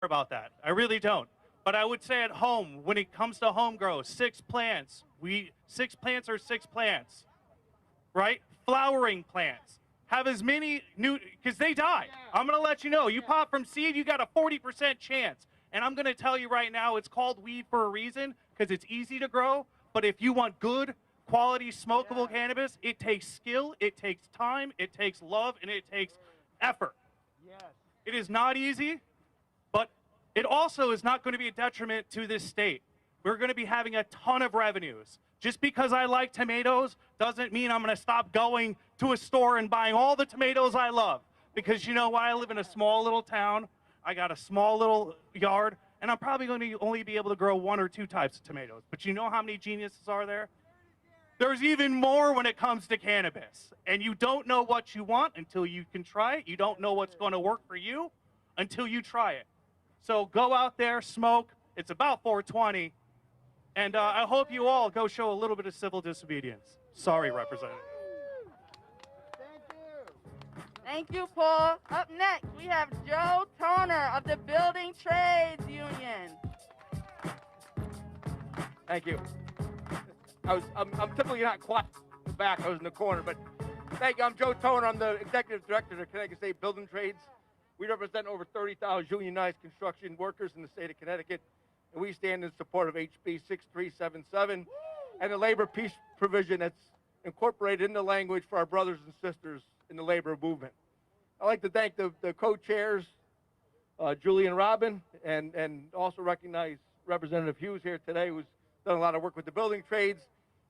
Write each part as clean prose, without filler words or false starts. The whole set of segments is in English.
about that. I really don't. But I would say at home, when it comes to home grow, 6 plants. 6 plants are 6 plants, right? Flowering plants. Have as many new, because they die. I'm going to let you know. You pop from seed, you got a 40% chance. And I'm going to tell you right now, it's called weed for a reason, because it's easy to grow. But if you want good, quality, smokable cannabis, it takes skill, it takes time, it takes love, and it takes effort. It is not easy, but it also is not going to be a detriment to this state. We're going to be having a ton of revenues. Just because I like tomatoes doesn't mean I'm going to stop going to a store and buying all the tomatoes I love. Because you know what? I live in a small little town. I got a small little yard, and I'm probably going to only be able to grow 1 or 2 types of tomatoes. But you know how many geniuses are there? There's even more when it comes to cannabis. And you don't know what you want until you can try it. You don't know what's going to work for you until you try it. So go out there, smoke. It's about 420. And I hope you all go show a little bit of civil disobedience. Sorry, Representative. Thank you, Paul. Up next, we have Joe Toner of the Building Trades Union. Thank you. I'm typically not quiet in the back. I was in the corner, but thank you. I'm Joe Toner. I'm the Executive Director of the Connecticut State Building Trades. We represent over 30,000 unionized construction workers in the state of Connecticut, and we stand in support of HB 6377 and the labor peace provision that's incorporated in the language for our brothers and sisters in the labor movement. I'd like to thank the co-chairs, Julie and Robin, and also recognize Representative Hughes here today, who's done a lot of work with the building trades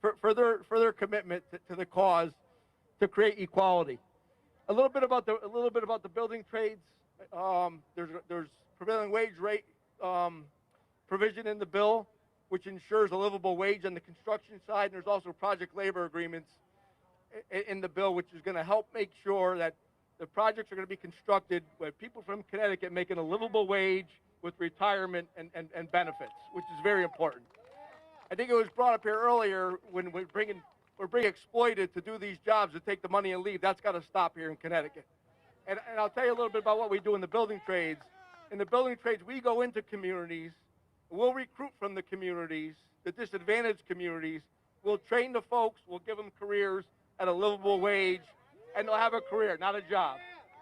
for their commitment to the cause to create equality. A little bit about the building trades. There's prevailing wage rate provision in the bill, which ensures a livable wage on the construction side. And there's also project labor agreements in the bill, which is going to help make sure that the projects are going to be constructed with people from Connecticut making a livable wage with retirement and benefits, which is very important. I think it was brought up here earlier when we're being exploited to do these jobs, to take the money and leave. That's got to stop here in Connecticut. And I'll tell you a little bit about what we do in the building trades. In the building trades, we go into communities. We'll recruit from the communities, the disadvantaged communities. We'll train the folks. We'll give them careers at a livable wage, and they'll have a career, not a job.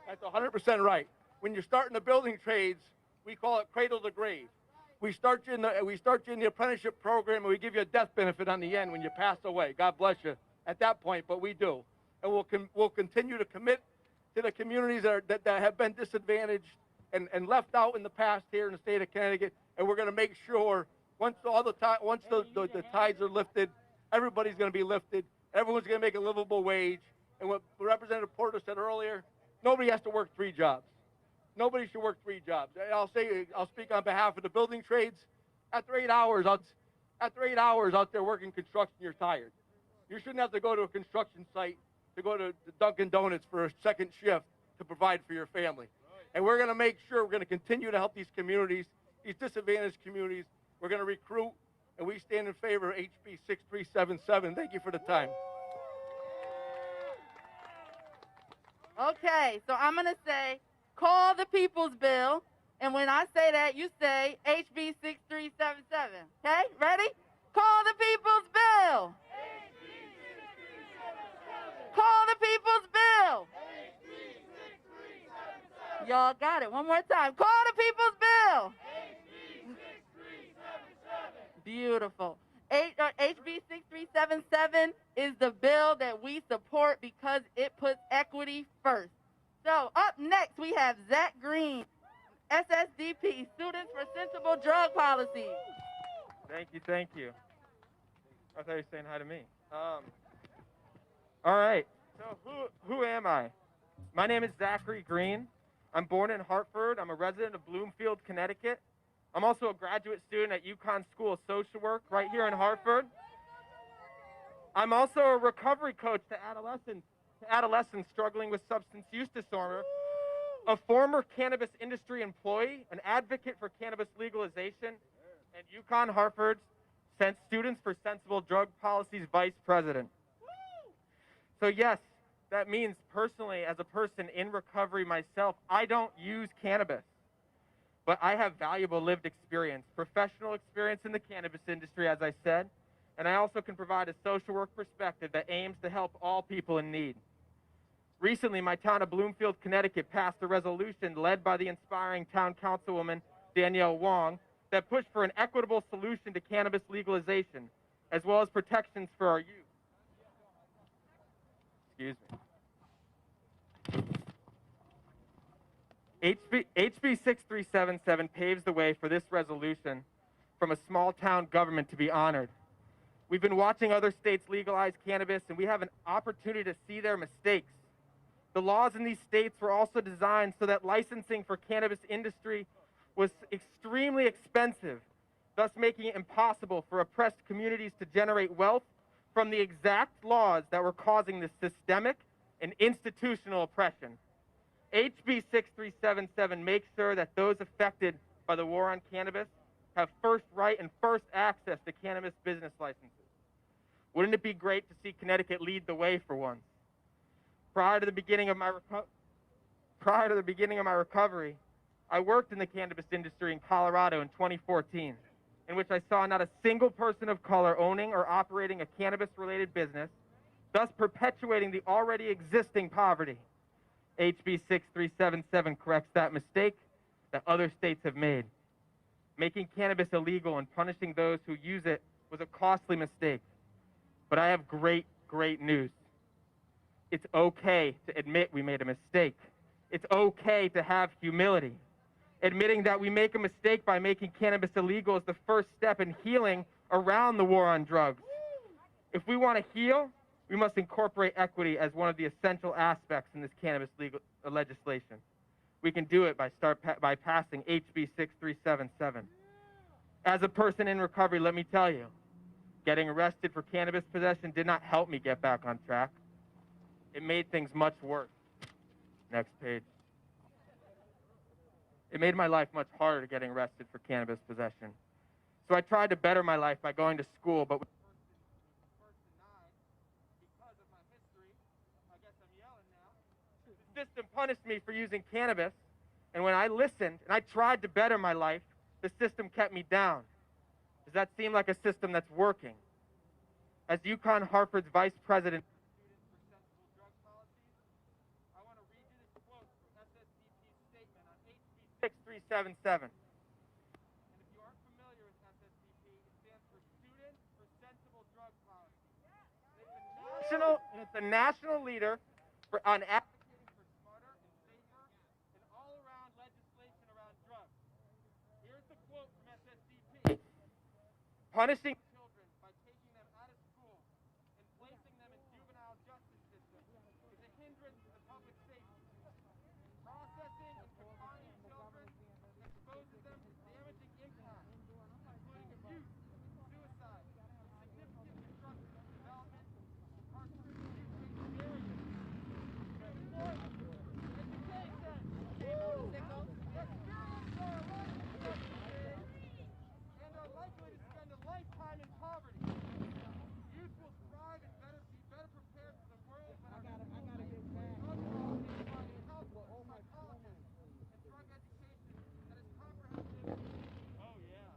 That's 100% right. When you start in the building trades, we call it cradle to grave. We start you in the apprenticeship program, and we give you a death benefit on the end when you pass away. God bless you at that point, but we do. And we'll continue to commit to the communities that have been disadvantaged and left out in the past here in the state of Connecticut. And we're going to make sure once the tides are lifted, everybody's going to be lifted. Everyone's going to make a livable wage. And what Representative Porter said earlier, nobody has to work 3 jobs. Nobody should work 3 jobs. I'll speak on behalf of the building trades. After 8 hours out there working construction, you're tired. You shouldn't have to go to a construction site to go to Dunkin' Donuts for a second shift to provide for your family. And we're going to make sure we're going to continue to help these communities, these disadvantaged communities. We're going to recruit, and we stand in favor of HB 6377. Thank you for the time. Okay, so I'm going to say, call the People's Bill, and when I say that, you say HB 6377. Okay, ready? Call the People's Bill. HB 6377. Call the People's Bill. HB 6377. Y'all got it. One more time. Call the People's Bill. HB 6377. Beautiful. HB 6377 is the bill that we support because it puts equity first. So up next, we have Zach Green, SSDP, Students for Sensible Drug Policy. Thank you. I thought you were saying hi to me. All right, so who am I? My name is Zachary Green. I'm born in Hartford. I'm a resident of Bloomfield, Connecticut. I'm also a graduate student at UConn School of Social Work right here in Hartford. I'm also a recovery coach to adolescents struggling with substance use disorder, a former cannabis industry employee, an advocate for cannabis legalization, and UConn Hartford's Students for Sensible Drug Policy's vice president. So yes, that means personally, as a person in recovery myself, I don't use cannabis. but I have valuable lived experience, professional experience in the cannabis industry, as I said, and I also can provide a social work perspective that aims to help all people in need. Recently, my town of Bloomfield, Connecticut passed a resolution led by the inspiring town councilwoman, Danielle Wong, that pushed for an equitable solution to cannabis legalization, as well as protections for our youth. Excuse me. HB 6377 paves the way for this resolution from a small town government to be honored. We've been watching other states legalize cannabis, and we have an opportunity to see their mistakes. The laws in these states were also designed so that licensing for cannabis industry was extremely expensive, thus making it impossible for oppressed communities to generate wealth from the exact laws that were causing this systemic and institutional oppression. HB 6377 makes sure that those affected by the war on cannabis have first right and first access to cannabis business licenses. Wouldn't it be great to see Connecticut lead the way for once? Prior to the beginning of my recovery, I worked in the cannabis industry in Colorado in 2014, in which I saw not a single person of color owning or operating a cannabis-related business, thus perpetuating the already existing poverty. HB 6377 corrects that mistake that other states have made. Making cannabis illegal and punishing those who use it was a costly mistake. But I have great news. It's okay to admit we made a mistake. It's okay to have humility. Admitting that we make a mistake by making cannabis illegal is the first step in healing around the war on drugs. If we want to heal, we must incorporate equity as one of the essential aspects in this cannabis legislation. We can do it by passing HB 6377. As a person in recovery, let me tell you, getting arrested for cannabis possession did not help me get back on track. It made things much worse. Next page. It made my life much harder getting arrested for cannabis possession. So I tried to better my life by going to school, but was first denied because of my history. I guess I'm yelling now. The system punished me for using cannabis, and when I listened and I tried to better my life, the system kept me down. Does that seem like a system that's working? As UConn Hartford's vice president for Students for Sensible Drug Policies, I want to read you this quote from SSDP's statement on HB 6377. And if you aren't familiar with SSDP, it stands for Students for Sensible Drug Policies. It's a national leader on advocating for smarter and safer and all-around legislation around drugs. Here's the quote from SSDP. Punishing children by taking them out of school and placing them in juvenile justice system is a hindrance to the public safety. Processing and confining children exposes them to damaging impacts, including abuse, suicide, significant disruption of development, incarceration, and barriers. And are likely to spend a lifetime in poverty. Youth will thrive and be better prepared for the world when drug policy provides counselors, psychologists, and drug education that is comprehensive. Oh yeah.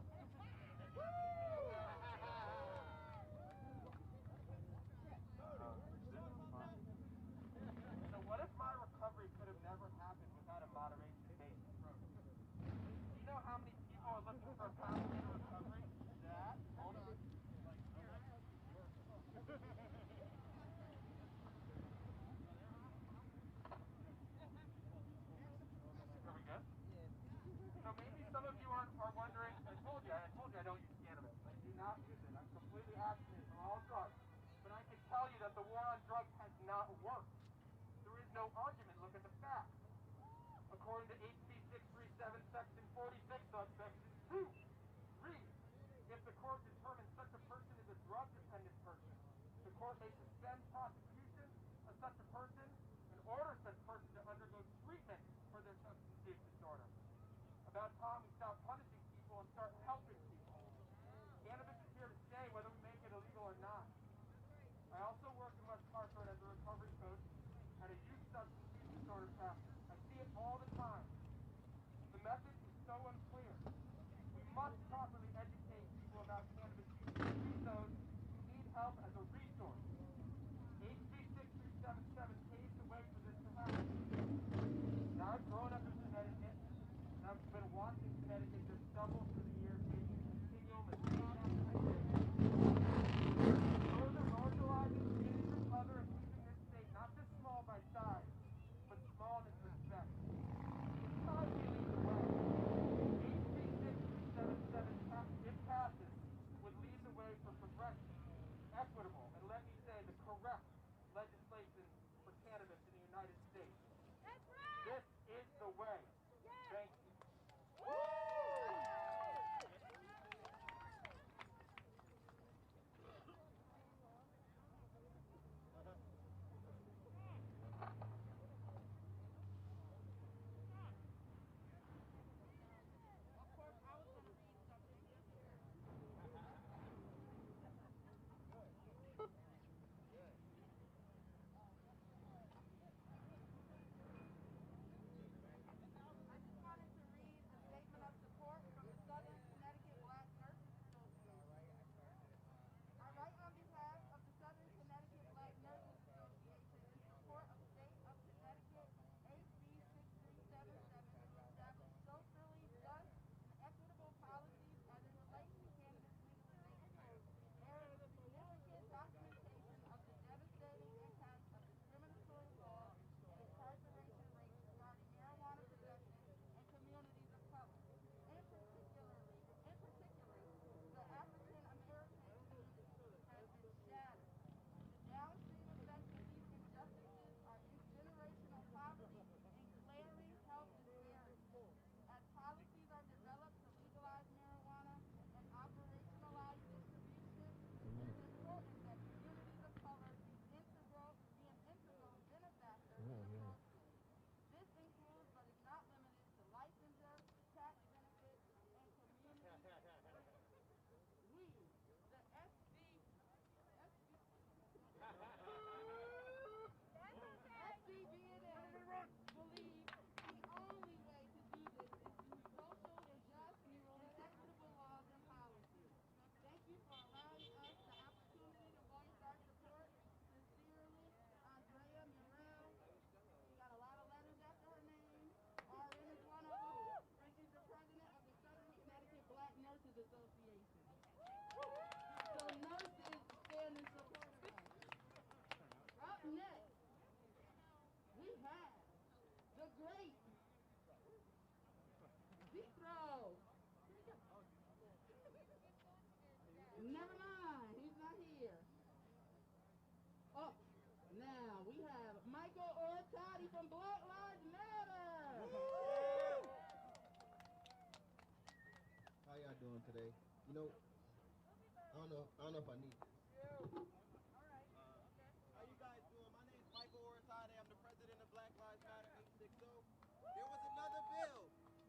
So what if my recovery could have never happened without a moderation-based approach? Do you know how many people are looking for a pathway to recovery? Dad, hold on. Are we good? So maybe some of you are wondering, I told you I don't use cannabis. I do not use it. I'm completely abstinent from all drugs. But I can tell you that the war on drugs has not worked. There is no argument. Look at the facts. According to HB 637, Section 46, subsection 2, read, if the court determines such a person is a drug-dependent person, the court may suspend prosecution of such a person and order such person to undergo treatment for their substance use disorder. About time we stop punishing people and start helping people. Cannabis is here to stay whether we make it illegal or not. I also work in West Hartford as a recovery coach at a youth substance use disorder practice. I see it all the time. The message is so unfair. Nurses Association. So nurses stand in support of us. Up next, we have the great Zero. Never mind, he's not here. Oh, now we have Michael Ortati from Black Lives Matter. How y'all doing today? You know, I don't know if I need this. How you guys doing? My name is Michael Ortati. I'm the president of Black Lives Matter 860.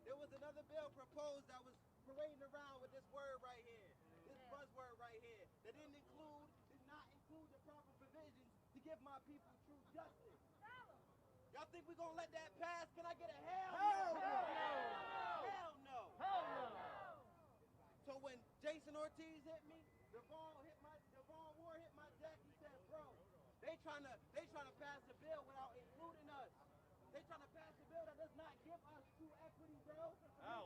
There was another bill proposed that was parading around with this word right here, this buzzword right here, that did not include the proper provisions to give my people true justice. Y'all think we're gonna let that pass? Can I get a hell no? Hell no! Hell no! So when Jason Ortiz hit me, Devon Ward hit my deck, he said, bro, they trying to pass a bill without including us. They trying to pass a bill that does not give us true equity, bro.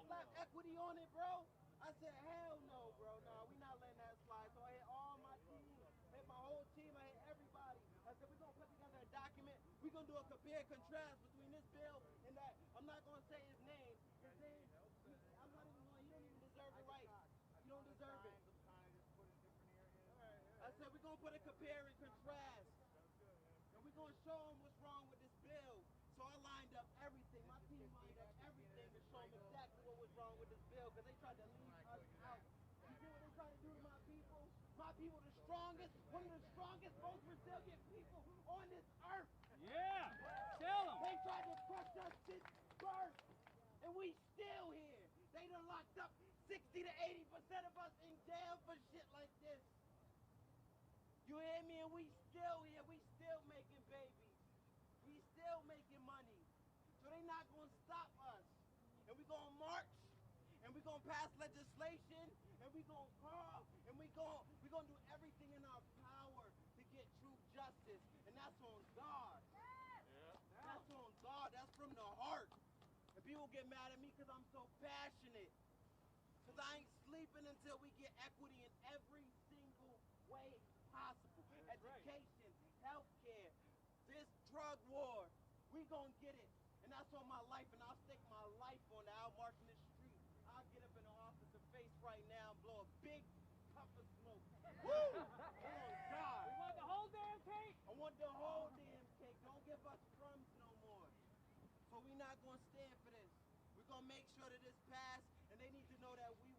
Slap equity on it, bro. I said, hell no, bro. No, we not letting that slide. So I hit all my team, hit my whole team, I hit everybody. I said, we're going to put together a document. We're going to do a compare and contrast between this bill and that. I'm not going to say his name. I'm not even going to, you don't even deserve the right. You don't deserve it. I said, we're going to put a compare and contrast. And we're going to show them what's wrong with this bill. So I lined up everything. My team lined up everything to show them exactly what was wrong with this bill because they tried to leave us out. You see what they tried to do to my people? My people, the strongest, one of the strongest, most resilient people on this earth. Yeah, tell them. They tried to crush us since birth, and we still here. They done locked up 60 to 80% of us in jail for shit like this. You hear me? And we still here. We still making babies. We still making money. So they not going to stop us. And we going to march. And we going to pass legislation. And we going to call. And we going to do everything in our power to get true justice. And that's on God. Yeah. That's on God. That's from the heart. And people get mad at me because I'm so passionate. Because I ain't sleeping until we get equity in every single way possible. Education, healthcare, this drug war, we gonna get it. And that's on my life, and I'll stake my life on that. I'll march in the street. I'll get up in the office and face right now and blow a big puff of smoke. Woo! Oh, God. We want the whole damn cake. I want the whole damn cake. Don't give us crumbs no more. So we're not gonna stand for this. We're gonna make sure that this passed, and they need to know that we